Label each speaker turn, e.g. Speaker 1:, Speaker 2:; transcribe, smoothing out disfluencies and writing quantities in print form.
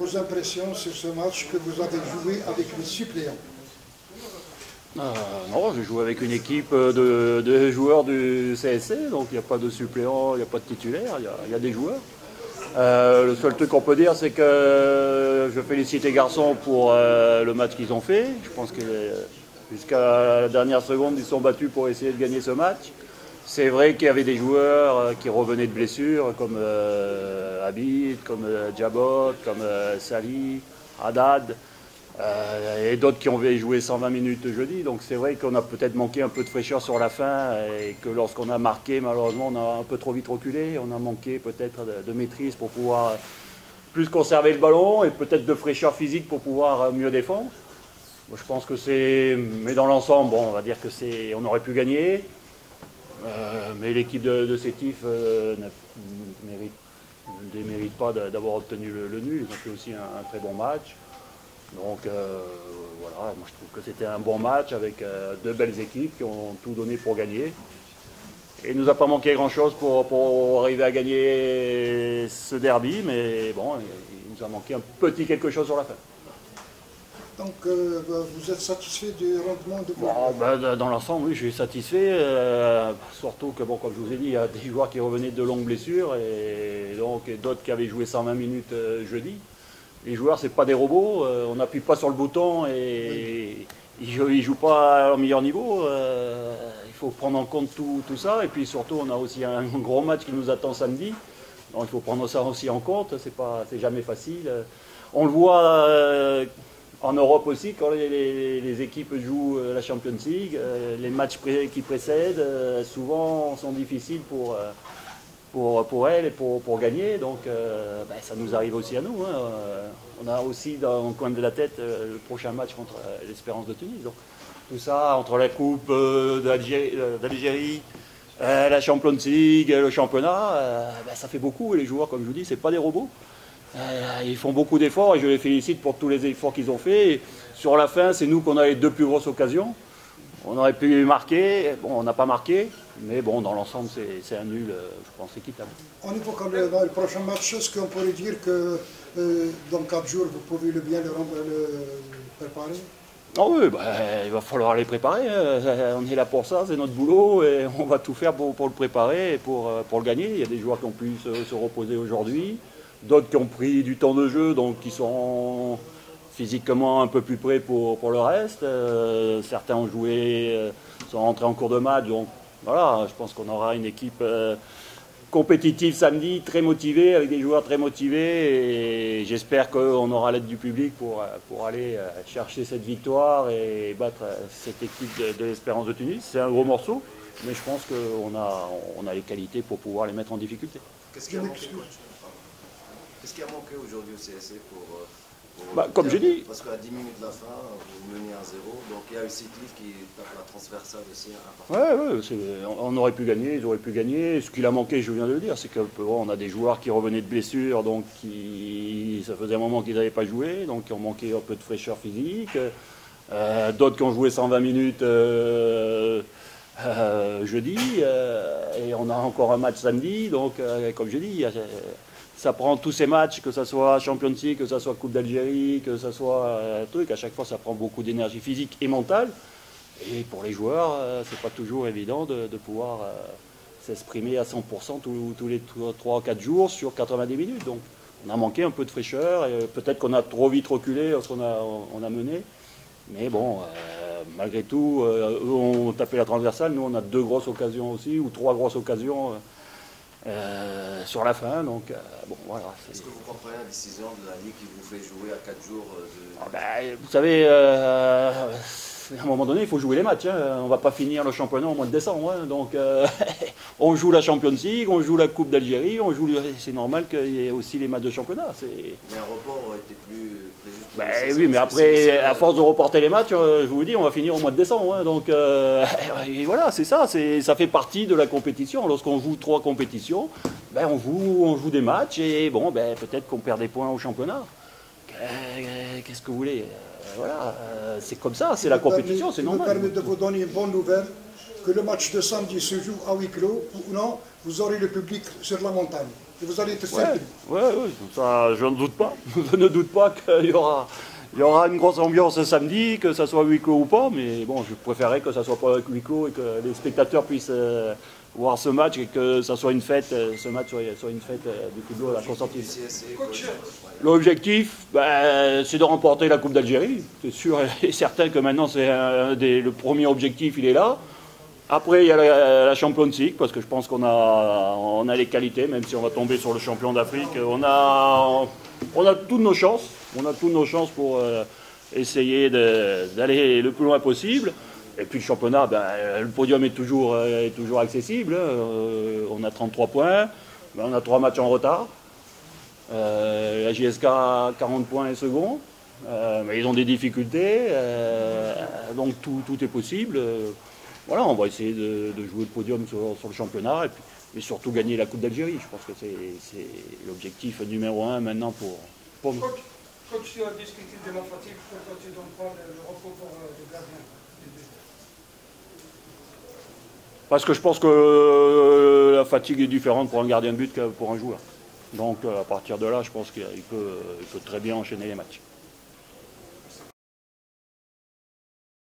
Speaker 1: vos impressions sur ce match que vous avez joué avec les suppléants?
Speaker 2: Non, je joue avec une équipe de joueurs du CSC, donc il n'y a pas de suppléants, il n'y a pas de titulaires, il y a des joueurs. Le seul truc qu'on peut dire, c'est que je félicite les garçons pour le match qu'ils ont fait. Je pense que jusqu'à la dernière seconde, ils sont battus pour essayer de gagner ce match. C'est vrai qu'il y avait des joueurs qui revenaient de blessures, comme Abid, comme Djabot, comme Sali, Haddad, et d'autres qui ont joué 120 minutes jeudi. Donc c'est vrai qu'on a peut-être manqué un peu de fraîcheur sur la fin, et que lorsqu'on a marqué, malheureusement, on a un peu trop vite reculé. On a manqué peut-être de maîtrise pour pouvoir plus conserver le ballon, et peut-être de fraîcheur physique pour pouvoir mieux défendre. Je pense que c'est... Mais dans l'ensemble, bon, on va dire que c'est... On aurait pu gagner. Mais l'équipe de Sétif ne mérite pas d'avoir obtenu le nul. Ils ont fait aussi un très bon match. Donc voilà, moi je trouve que c'était un bon match avec deux belles équipes qui ont tout donné pour gagner. Et il ne nous a pas manqué grand-chose pour arriver à gagner ce derby, mais bon, il nous a manqué un petit quelque chose sur la fin.
Speaker 1: Donc vous êtes satisfait du rendement de vos...
Speaker 2: Dans l'ensemble, oui, je suis satisfait. Surtout que, bon, comme je vous ai dit, il y a des joueurs qui revenaient de longues blessures, et donc d'autres qui avaient joué 120 minutes jeudi. Les joueurs, c'est pas des robots, on n'appuie pas sur le bouton et ils jouent pas à leur meilleur niveau. Il faut prendre en compte tout ça, et puis surtout, on a aussi un gros match qui nous attend samedi. Donc il faut prendre ça aussi en compte, c'est jamais facile. On le voit en Europe aussi, quand les équipes jouent la Champions League, les matchs qui précèdent souvent sont difficiles pour elles et pour gagner. Donc ça nous arrive aussi à nous. On a aussi dans le coin de la tête le prochain match contre l'Espérance de Tunis. Donc, tout ça, entre la Coupe d'Algérie, la Champions League, le championnat, ça fait beaucoup. Et les joueurs, comme je vous dis, c'est pas des robots. Ils font beaucoup d'efforts, et je les félicite pour tous les efforts qu'ils ont fait. Et sur la fin, c'est nous qu'on a les deux plus grosses occasions. On aurait pu marquer, bon, on n'a pas marqué, mais bon, dans l'ensemble, c'est un nul, je pense, équitable.
Speaker 1: Au niveau dans le prochain match, est-ce qu'on pourrait dire que dans 4 jours, vous pouvez bien le préparer?
Speaker 2: Oh oui, il va falloir les préparer. On est là pour ça, c'est notre boulot, et on va tout faire pour le préparer et pour le gagner. Il y a des joueurs qui ont pu se reposer aujourd'hui, d'autres qui ont pris du temps de jeu, donc qui sont physiquement un peu plus près pour le reste. Certains ont joué, sont rentrés en cours de match, donc voilà, je pense qu'on aura une équipe compétitive samedi, très motivée, avec des joueurs très motivés, et j'espère qu'on aura l'aide du public pour aller chercher cette victoire et battre cette équipe de l'Espérance de Tunis. C'est un gros morceau, mais je pense qu'on a les qualités pour pouvoir les mettre en difficulté.
Speaker 3: Qu'est-ce qui a manqué aujourd'hui au CSC pour
Speaker 2: comme j'ai dit.
Speaker 3: Parce qu'à 10 minutes de la fin, vous menez 1-0, donc il y a eu Sétif qui tape la transversale aussi.
Speaker 2: On aurait pu gagner, ils auraient pu gagner. Ce qu'il a manqué, je viens de le dire, c'est qu'on a des joueurs qui revenaient de blessures, donc ça faisait un moment qu'ils n'avaient pas joué, donc qui ont manqué un peu de fraîcheur physique. D'autres qui ont joué 120 minutes jeudi, et on a encore un match samedi, donc comme je dis, ça prend tous ces matchs, que ce soit Champions League, que ce soit Coupe d'Algérie, que ce soit à chaque fois ça prend beaucoup d'énergie physique et mentale. Et pour les joueurs, c'est pas toujours évident de pouvoir s'exprimer à 100% tous les 3 ou 4 jours sur 90 minutes. Donc on a manqué un peu de fraîcheur, et peut-être qu'on a trop vite reculé lorsqu'on a mené. Mais bon, malgré tout, eux ont tapé la transversale, nous on a 2 grosses occasions aussi, ou 3 grosses occasions sur la fin, donc bon voilà.
Speaker 3: Est-ce que vous comprenez la décision de la Ligue qui vous fait jouer à 4 jours
Speaker 2: vous savez, à un moment donné, il faut jouer les matchs. On ne va pas finir le championnat au mois de décembre. Donc, on joue la Champions League, on joue la Coupe d'Algérie, c'est normal qu'il y ait aussi les matchs de championnat.
Speaker 3: Mais un report aurait été plus...
Speaker 2: oui, mais après, à force de reporter les matchs, je vous dis, on va finir au mois de décembre. Donc, et voilà, c'est ça. Ça fait partie de la compétition. Lorsqu'on joue 3 compétitions, on joue des matchs, et bon, peut-être qu'on perd des points au championnat. Qu'est-ce que vous voulez? Voilà, c'est comme ça, c'est la compétition, c'est normal.
Speaker 1: Je me permets de vous donner une bonne nouvelle, que le match de samedi se joue à huis clos, ou non, vous aurez le public sur la montagne. Et vous allez être surpris.
Speaker 2: Ouais, ça, je ne doute pas. Je ne doute pas qu'il y aura une grosse ambiance samedi, que ça soit huis clos ou pas, mais bon, je préférerais que ça soit pas huis clos et que les spectateurs puissent voir ce match et que ça soit une fête, ce match soit une fête du football à Constantine. L'objectif, c'est de remporter la Coupe d'Algérie. C'est sûr et certain que maintenant, le premier objectif, il est là. Après, il y a la Champions League, parce que je pense qu'on a les qualités, même si on va tomber sur le champion d'Afrique. On a toutes nos chances. On a toutes nos chances pour essayer d'aller le plus loin possible. Et puis le championnat, le podium est toujours accessible. On a 33 points. On a 3 matchs en retard. La JSK, 40 points et second. Mais ils ont des difficultés. Donc tout est possible. Voilà, on va essayer de jouer le podium sur le championnat et surtout gagner la Coupe d'Algérie. Je pense que c'est l'objectif numéro 1 maintenant pour nous.
Speaker 4: Coach, tu as discuté de la fatigue, pourquoi tu ne donnes pas le repos pour le gardien?
Speaker 2: Parce que je pense que la fatigue est différente pour un gardien de but que pour un joueur. Donc à partir de là, je pense qu'il peut très bien enchaîner les matchs.